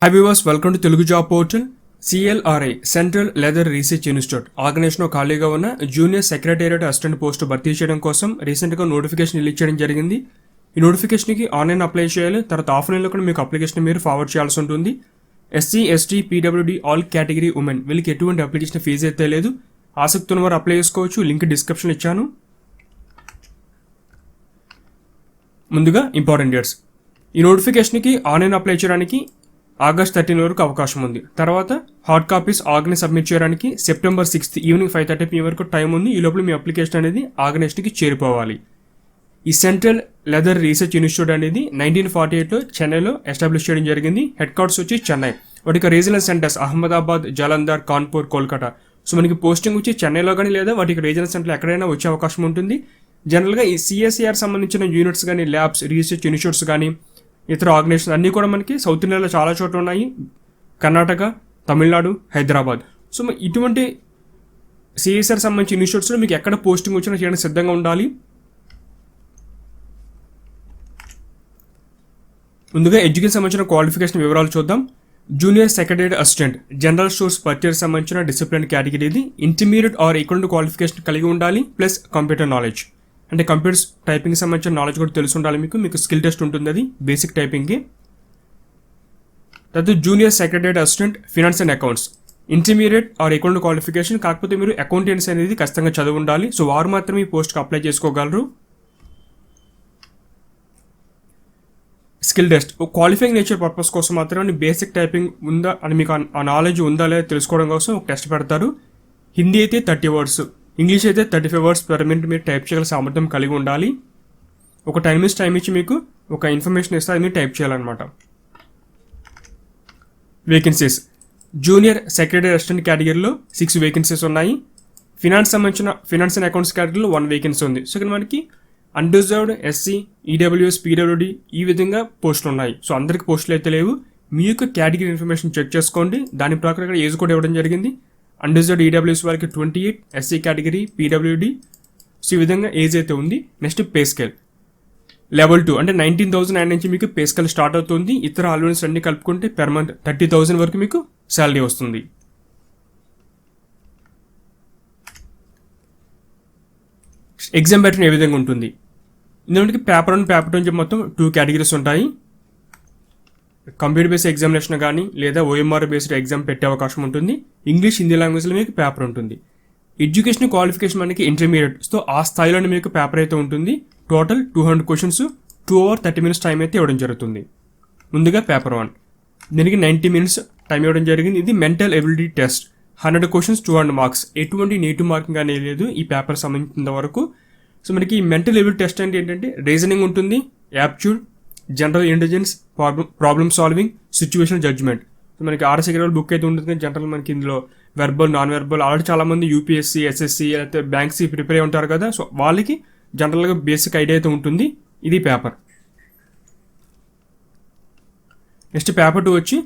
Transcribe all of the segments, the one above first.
High viewers, welcome to Telugu job portal. CLRI central leather research institute ఆర్గనైజేషన్లో ఖాళీగా ఉన్న junior secretariat assistant post భర్తీ చేయడం కోసం రీసెంట్గా నోటిఫికేషన్ రిలీజ్ చేయడం జరిగింది. ఈ నోటిఫికేషన్కి ఆన్లైన్ అప్లై చేయాలి, తర్వాత ఆఫ్లైన్లో కూడా మీకు అప్లికేషన్ మీరు ఫార్వర్డ్ చేయాల్సి ఉంటుంది. SC, ST, PWD all category women వీళ్ళకి ఎటువంటి అప్లికేషన్ ఫీజు అయితే లేదు. ఆసక్తి ఉన్న వారు అప్లై చేసుకోవచ్చు. లింక్ డిస్క్రిప్షన్ ఇచ్చాను. ముందుగా ఇంపార్టెంట్ డేట్స్. ఈ నోటిఫికేషన్కి ఆన్లైన్ అప్లై చేయడానికి August 13 వరకు అవకాశం ఉంది. తర్వాత హార్డ్ కాపీస్ ఆర్గనైజ్ సబ్మిట్ చేయడానికి September 6 ఈవినింగ్ 5:30 PM వరకు టైం ఉంది. ఈ లోపల మీ అప్లికేషన్ అనేది ఆర్గనైజేషన్కి చేరిపోవాలి. ఈ సెంట్రల్ లెదర్ రీసెర్చ్ ఇన్స్టిట్యూట్ అనేది 1948లో చెన్నైలో ఎస్టాబ్లిష్ చేయడం జరిగింది. హెడ్ క్వార్టర్స్ వచ్చి చెన్నై. వాటికి regional centres Ahmedabad, Jalandhar, Kanpur, Kolkata. So మనకి పోస్టింగ్ వచ్చి చెన్నైలో కానీ లేదా వాటికి రీజనల్ సెంటర్లు ఎక్కడైనా వచ్చే అవకాశం ఉంటుంది. జనరల్గా ఈ CSIR సంబంధించిన యూనిట్స్ కానీ, ల్యాబ్స్, రీసెర్చ్ ఇన్స్టిట్యూట్స్ కానీ, ఇతర ఆర్గనైజేషన్ అన్నీ కూడా మనకి సౌత్ ఇండియాలో చాలా చోట్ల ఉన్నాయి. కర్ణాటక, తమిళనాడు, హైదరాబాద్. సో ఇటువంటి CSIR సంబంధించిన ఇన్స్టిట్యూట్స్లో మీకు ఎక్కడ పోస్టింగ్ వచ్చినా చేయడానికి సిద్ధంగా ఉండాలి. ముందుగా ఎడ్యుకేషన్ సంబంధించిన క్వాలిఫికేషన్ వివరాలు చూద్దాం. Junior secretary assistant general stores purchase సంబంధించిన డిసిప్లిన్ కేటగిరీ ఇది. ఇంటర్మీడియట్ ఆర్ ఈక్వల్ క్వాలిఫికేషన్ కలిగి ఉండాలి, ప్లస్ కంప్యూటర్ నాలెడ్జ్ అంటే కంప్యూటర్స్ టైపింగ్ సంబంధించిన నాలెడ్జ్ కూడా తెలిసి ఉండాలి. మీకు స్కిల్ టెస్ట్ ఉంటుంది, అది బేసిక్ టైపింగ్కి. తర్వాత junior secretary assistant finance and accounts intermediate or equal qualification, కాకపోతే మీరు అకౌంటెన్సీ అనేది ఖచ్చితంగా చదివి ఉండాలి. సో వారు మాత్రమే ఈ పోస్ట్కి అప్లై చేసుకోగలరు. Skill test qualifying nature purpose కోసం మాత్రమే బేసిక్ టైపింగ్ ఉందా అని మీకు ఆ నాలెడ్జ్ ఉందా లేదా తెలుసుకోవడం కోసం ఒక టెస్ట్ పెడతారు. హిందీ అయితే 30 words, ఇంగ్లీష్ అయితే 35 words per minute మీరు టైప్ చేయగల సామర్థ్యం కలిగి ఉండాలి. ఒక 10 minutes టైం ఇచ్చి మీకు ఒక ఇన్ఫర్మేషన్ ఇస్తే అది మీరు టైప్ చేయాలన్నమాట. వేకెన్సీస్ జూనియర్ సెక్రటరీ అసిస్టెంట్ కేటగిరీలో 6 వేకెన్సీస్ ఉన్నాయి. ఫినాన్స్ సంబంధించిన ఫినాన్స్ అండ్ అకౌంట్స్ కేటగిరీలో 1 వేకెన్సీ ఉంది. సో ఇక్కడ మనకి అన్రిజర్వ్డ్, SC, EWS, PWD ఈ విధంగా పోస్టులు ఉన్నాయి. సో అందరికి పోస్టులు అయితే లేవు. మీ యొక్క కేటగిరీ ఇన్ఫర్మేషన్ చెక్ చేసుకోండి. దాని ప్రకారం ఇక్కడ ఏజ్ కూడా ఇవ్వడం జరిగింది. అన్రిజర్వ్డ్ EWS వారికి 28, SC కేటగిరీ, PWD. సో ఈ విధంగా ఏజ్ అయితే ఉంది. నెక్స్ట్ పే స్కేల్ లెవెల్ 2 అంటే 19,000 నుంచి మీకు పే స్కేల్ స్టార్ట్ అవుతుంది. ఇతర అలవెన్స్ అన్ని కలుపుకుంటే పెర్ మంత్ 30,000 వరకు మీకు శాలరీ వస్తుంది. ఎగ్జామ్ ప్యాటర్న్ ఏ విధంగా ఉంటుంది? ఇందులోకి పేపర్ 1, పేపర్ 2 అని చెప్పి మొత్తం 2 కేటగిరీస్ ఉంటాయి. కంప్యూటర్ బేస్డ్ ఎగ్జామినేషన్ కానీ లేదా OMR బేస్డ్ ఎగ్జామ్ పెట్టే అవకాశం ఉంటుంది. ఇంగ్లీష్, హిందీ లాంగ్వేజ్లో మీకు పేపర్ ఉంటుంది. ఎడ్యుకేషన్ క్వాలిఫికేషన్ మనకి ఇంటర్మీడియట్, సో ఆ స్థాయిలోనే మీకు పేపర్ అయితే ఉంటుంది. Total 200 questions, 2 hours 30 minutes time అయితే ఇవ్వడం జరుగుతుంది. ముందుగా పేపర్ 1 దీనికి 90 minutes టైం ఇవ్వడం జరిగింది. ఇది mental ability test, 100 questions, 200 marks. ఎటువంటి నెగిటివ్ మార్కింగ్ అనేది లేదు ఈ పేపర్ సంబంధించిన వరకు. సో మనకి ఈ మెంటల్ ఎబిలిటీ టెస్ట్ అంటే ఏంటంటే రీజనింగ్ ఉంటుంది, aptitude, general intelligence, problem solving, situation judgement. So మనకి RS అగర్వాల్ బుక్ అయితే ఉంటుంది. జనరల్ మనకి ఇందులో వెర్బల్, నాన్ వెర్బల్ ఆల్రెడీ చాలామంది UPSC, SSC లేకపోతే బ్యాంక్స్ ప్రిపేర్ అయి ఉంటారు కదా. సో వాళ్ళకి జనరల్గా బేసిక్ ఐడియా అయితే ఉంటుంది. ఇది పేపర్. నెక్స్ట్ పేపర్ 2 వచ్చి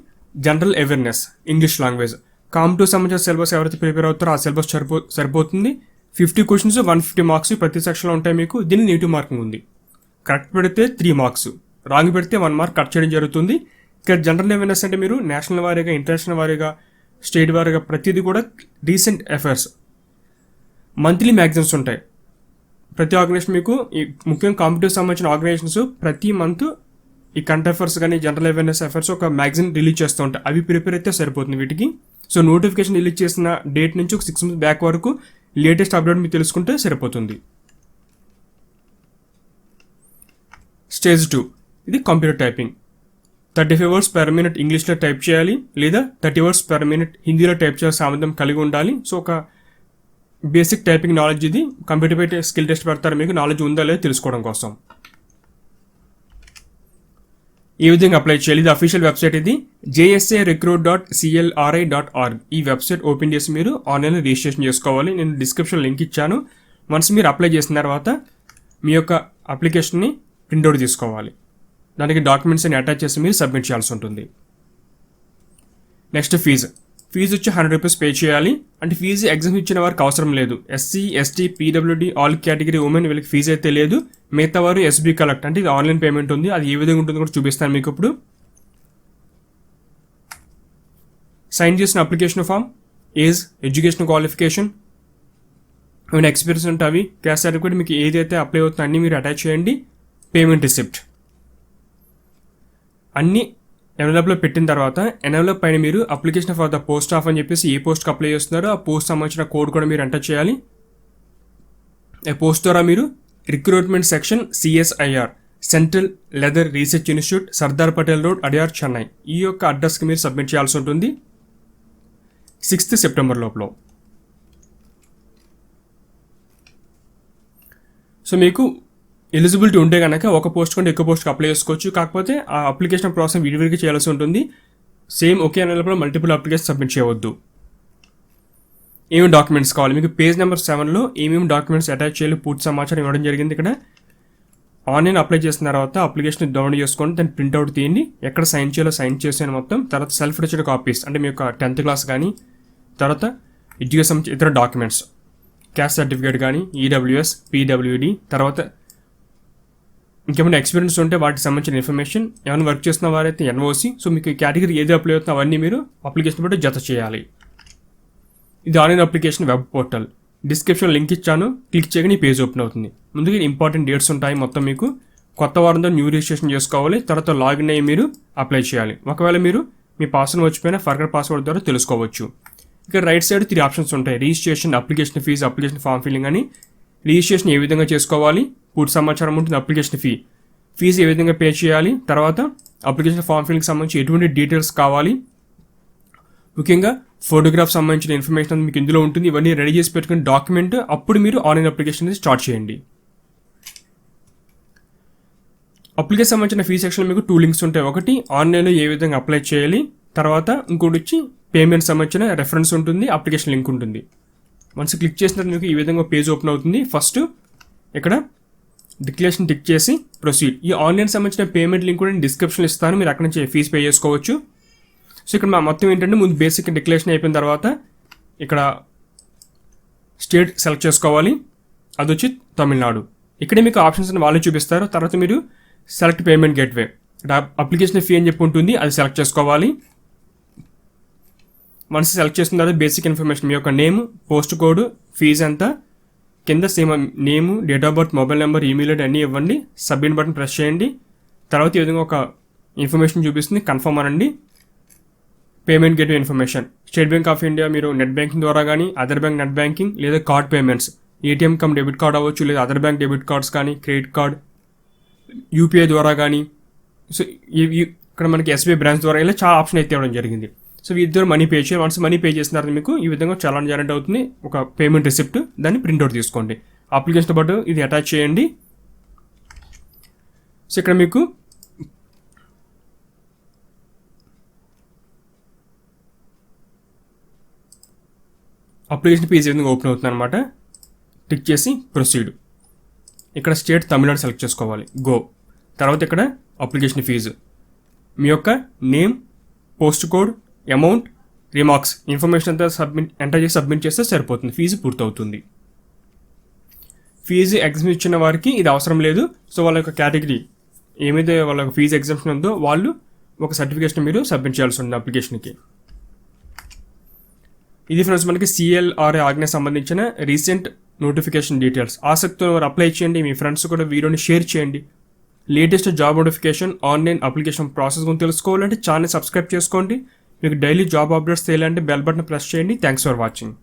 general awareness, English language. Competitive సంబంధించిన సిలబస్ ఎవరైతే ప్రిపేర్ అవుతారో ఆ సిలబస్ సరిపోతుంది. 50 questions, 150 marks ప్రతి సెక్షన్లో ఉంటాయి మీకు. దీన్ని నెగిటివ్ మార్కింగ్ ఉంది. కరెక్ట్ పెడితే 3 marks, రాంగ్ పెడితే 1 mark కట్ చేయడం జరుగుతుంది. ఇక్కడ జనరల్ అవేర్నెస్ అంటే మీరు నేషనల్ వారీగా, ఇంటర్నేషనల్ వారీగా, స్టేట్ వారీగా ప్రతిదీ కూడా రీసెంట్ అఫైర్స్, మంత్లీ మ్యాగజైన్స్ ఉంటాయి ప్రతి ఆర్గనైజేషన్. మీకు ముఖ్యంగా కాంపిటేటివ్ సంబంధించిన ఆర్గనైజేషన్స్ ప్రతి మంత్ ఈ కరెంట్ అఫైర్స్ కానీ జనరల్ అవేర్నెస్ అఫైర్స్ ఒక మ్యాగజైన్ రిలీజ్ చేస్తూ ఉంటాయి. అవి ప్రిపేర్ అయితే సరిపోతుంది వీటికి. సో నోటిఫికేషన్ రిలీజ్ చేసిన డేట్ నుంచి ఒక 6 months బ్యాక్ వరకు లేటెస్ట్ అప్డేట్ మీరు తెలుసుకుంటే సరిపోతుంది. స్టేజ్ 2 ఇది computer typing. 35 words per minute ఇంగ్లీష్లో టైప్ చేయాలి, లేదా 30 words per minute హిందీలో టైప్ చేయాలి సామర్థ్యం కలిగి ఉండాలి. సో ఒక బేసిక్ టైపింగ్ నాలెడ్జ్ ఇది. కంప్యూటర్ పై స్కిల్ టెస్ట్ పెడతారు, మీకు నాలెడ్జ్ ఉందా లేదా తెలుసుకోవడం కోసం. ఈ విధంగా అప్లై చేయాలి. ఇది అఫీషియల్ వెబ్సైట్. ఇది jsarecruit.clri.org. ఈ వెబ్సైట్ ఓపెన్ చేసి మీరు ఆన్లైన్లో రిజిస్ట్రేషన్ చేసుకోవాలి. నేను డిస్క్రిప్షన్ లింక్ ఇచ్చాను. వన్స్ మీరు అప్లై చేసిన తర్వాత మీ యొక్క అప్లికేషన్ని ప్రింట్అవుట్ తీసుకోవాలి. దానికి డాక్యుమెంట్స్ అని అటాచ్ చేసి మీరు సబ్మిట్ చేయాల్సి ఉంటుంది. నెక్స్ట్ ఫీజు వచ్చి 100 rupees పే చేయాలి. అంటే ఫీజు ఎగ్జామ్ ఇచ్చిన వారికి అవసరం లేదు. SC, ST, PWD all category women వీళ్ళకి ఫీజు అయితే లేదు. మిగతా వారు SB కలెక్ట్ అంటే ఇది ఆన్లైన్ పేమెంట్ ఉంది. అది ఏ విధంగా ఉంటుందో కూడా చూపిస్తాను మీకు ఇప్పుడు. సైన్ చేసిన application form, age, education qualification, ఏమైనా ఎక్స్పీరియన్స్ ఉంటే అవి, క్యాస్ట్ సర్టిఫికేట్, మీకు ఏదైతే అప్లై అవుతుందో అన్నీ మీరు అటాచ్ చేయండి. పేమెంట్ రిసిప్ట్ అన్నీ ఎన్వలప్లో పెట్టిన తర్వాత ఎన్వలప్ పైన మీరు application for the post of అని చెప్పేసి ఏ పోస్ట్కి అప్లై చేస్తున్నారో ఆ పోస్ట్ సంబంధించిన కోడ్ కూడా మీరు ఎంటర్ చేయాలి. ఈ పోస్ట్ ద్వారా మీరు recruitment section CSIR, central leather research institute, Sardar Patel road, Adyar, Chennai, ఈ యొక్క అడ్రస్కి మీరు సబ్మిట్ చేయాల్సి ఉంటుంది 6th సెప్టెంబర్ లోపల. సో మీకు ఎలిజిబిలిటీ ఉంటే కనుక ఒక పోస్ట్ కంటే ఎక్కువ పోస్ట్కి అప్లై చేసుకోవచ్చు. కాకపోతే ఆ అప్లికేషన్ ప్రాసెస్ విడివిడిగా చేయాల్సి ఉంటుంది. సేమ్ ఒకే నెలలో మల్టిపుల్ అప్లికేషన్ సబ్మిట్ చేయవద్దు. ఏమేమి డాక్యుమెంట్స్ కావాలి, మీకు పేజ్ నెంబర్ 7లో ఏమేమి డాక్యుమెంట్స్ అటాచ్ చేయాలి పూర్తి సమాచారం ఇవ్వడం జరిగింది. ఇక్కడ ఆన్లైన్ అప్లై చేసిన తర్వాత అప్లికేషన్ డౌన్లోడ్ చేసుకోండి, దాన్ని ప్రింట్అవుట్ తీయండి, ఎక్కడ సైన్ చేయాలో సైన్ చేసాను మొత్తం. తర్వాత సెల్ఫ్ రిజిస్టర్డ్ కాపీస్ అంటే మీ యొక్క 10th క్లాస్ కానీ, తర్వాత ఎడ్యుకేషన్ ఇతర డాక్యుమెంట్స్, క్యాస్ట్ సర్టిఫికేట్ కానీ, EWS, PWD, తర్వాత ఇంకేమైనా ఎక్స్పీరియన్స్ ఉంటే వాటికి సంబంధించిన ఇన్ఫర్మేషన్, ఏమైనా వర్క్ చేస్తున్న వారైతే NOC. సో మీకు కేటగిరీ ఏది అప్లై అవుతుందో అవన్నీ మీరు అప్లికేషన్ బట్టి జత చేయాలి. ఇది online application web portal. Description link ఇచ్చాను, క్లిక్ చేయగానే ఈ పేజ్ ఓపెన్ అవుతుంది. ముందుగా ఇంపార్టెంట్ డేట్స్ ఉంటాయి మొత్తం. మీకు కొత్త వారంతో న్యూ రిజిస్ట్రేషన్ చేసుకోవాలి, తర్వాత లాగిన్ అయ్యి మీరు అప్లై చేయాలి. ఒకవేళ మీరు మీ పాస్వర్డ్ మర్చిపోయినా ఫర్గట్ పాస్వర్డ్ ద్వారా తెలుసుకోవచ్చు. ఇక్కడ రైట్ సైడ్ 3 ఆప్షన్స్ ఉంటాయి: registration, application fee, application form filling అని. రిజిస్ట్రేషన్ ఏ విధంగా చేసుకోవాలి, పూర్తి సమాచారం ఉంటుంది. అప్లికేషన్ ఫీజు ఏ విధంగా పే చేయాలి, తర్వాత అప్లికేషన్ ఫామ్ ఫిల్లింగ్కి సంబంధించి ఎటువంటి డీటెయిల్స్ కావాలి, ముఖ్యంగా ఫోటోగ్రాఫ్ సంబంధించిన ఇన్ఫర్మేషన్ మీకు ఇందులో ఉంటుంది. ఇవన్నీ రెడీ చేసి పెట్టుకుని డాక్యుమెంట్, అప్పుడు మీరు ఆన్లైన్ అప్లికేషన్ స్టార్ట్ చేయండి. అప్లికేషన్ సంబంధించిన ఫీ సెక్షన్ మీకు 2 లింక్స్ ఉంటాయి. ఒకటి ఆన్లైన్లో ఏ విధంగా అప్లై చేయాలి, తర్వాత ఇంకోటి వచ్చి పేమెంట్ సంబంధించిన రెఫరెన్స్ ఉంటుంది, అప్లికేషన్ లింక్ ఉంటుంది. వన్స్ క్లిక్ చేసిన తర్వాత మీకు ఈ విధంగా పేజ్ ఓపెన్ అవుతుంది. ఫస్ట్ ఇక్కడ డిక్లరేషన్ టిక్ చేసి ప్రొసీడ్. ఈ ఆన్లైన్ సంబంధించిన పేమెంట్ లింక్ కూడా నేను డిస్క్రిప్షన్లో ఇస్తాను, మీరు అక్కడ నుంచి ఫీజు పే చేసుకోవచ్చు. సో ఇక్కడ మా మొత్తం ఏంటంటే ముందు బేసిక్ డిక్లరేషన్ అయిపోయిన తర్వాత ఇక్కడ స్టేట్ సెలెక్ట్ చేసుకోవాలి, అది వచ్చి తమిళనాడు. ఇక్కడే మీకు ఆప్షన్స్ వాళ్ళు చూపిస్తారు. తర్వాత మీరు select payment gateway, application fee అని చెప్పి ఉంటుంది, అది సెలెక్ట్ చేసుకోవాలి. వన్స్ సెలెక్ట్ చేసిన తర్వాత బేసిక్ ఇన్ఫర్మేషన్, మీ యొక్క నేమ్, పోస్ట్ కోడ్, ఫీజు ఎంత, కింద same name, date of birth, mobile number, email ID అన్నీ ఇవ్వండి. సబ్మిట్ బటన్ ప్రెస్ చేయండి. తర్వాత ఈ విధంగా ఒక ఇన్ఫర్మేషన్ చూపిస్తుంది, కన్ఫర్మ్ అనండి. Payment gateway information, state bank of India మీరు నెట్ బ్యాంకింగ్ ద్వారా కానీ, అదర్ బ్యాంక్ నెట్ బ్యాంకింగ్ లేదా card payments, ATM come debit card అవ్వచ్చు, లేదా అదర్ బ్యాంక్ డెబిట్ కార్డ్స్ కానీ, క్రెడిట్ కార్డ్, UPI ద్వారా కానీ. సో ఇక్కడ మనకి SBI బ్రాంచ్ ద్వారా ఇలా చాలా ఆప్షన్ అయితే ఇవ్వడం జరిగింది. సో ఇద్దరు మనీ పే చేయాలి. వన్స్ మనీ పే చేసిన తర్వాత మీకు ఈ విధంగా చలాన్ జనరేట్ అవుతుంది, ఒక పేమెంట్ రిసిప్ట్, దాన్ని ప్రింట్అవుట్ తీసుకోండి. అప్లికేషన్తో పాటు ఇది అటాచ్ చేయండి. సో ఇక్కడ మీకు అప్లికేషన్ పేజ్ ఈ విధంగా ఓపెన్ అవుతుంది అనమాట. క్లిక్ చేసి ప్రొసీడ్. ఇక్కడ స్టేట్ తమిళనాడు సెలెక్ట్ చేసుకోవాలి, గో. తర్వాత ఇక్కడ అప్లికేషన్ ఫీజు, మీ యొక్క name, post code, amount, remarks information అంతా ఎంటర్ చేసి సబ్మిట్ చేస్తే సరిపోతుంది, ఫీజు పూర్తవుతుంది. ఫీజు ఎగ్జామ్షన్ ఇచ్చిన వారికి ఇది అవసరం లేదు. సో వాళ్ళ యొక్క కేటగిరీ ఏమైతే వాళ్ళ ఫీజు ఎగ్జామ్షన్ ఉందో వాళ్ళు ఒక సర్టిఫికేషన్ మీరు సబ్మిట్ చేయాల్సి ఉంటుంది అప్లికేషన్కి. ఇది ఫ్రెండ్స్ మనకి CLRA ఆజ్ఞకు సంబంధించిన రీసెంట్ నోటిఫికేషన్ డీటెయిల్స్. ఆసక్తితో వారు అప్లై చేయండి, మీ ఫ్రెండ్స్ కూడా వీడియోని షేర్ చేయండి. Latest job notification, online application process గురించి తెలుసుకోవాలంటే ఛానల్ సబ్స్క్రైబ్ చేసుకోండి. మీకు డైలీ జాబ్ అప్డేట్స్ తెలియాలంటే బెల్ బటన్ ప్రెస్ చేయండి. Thanks for watching.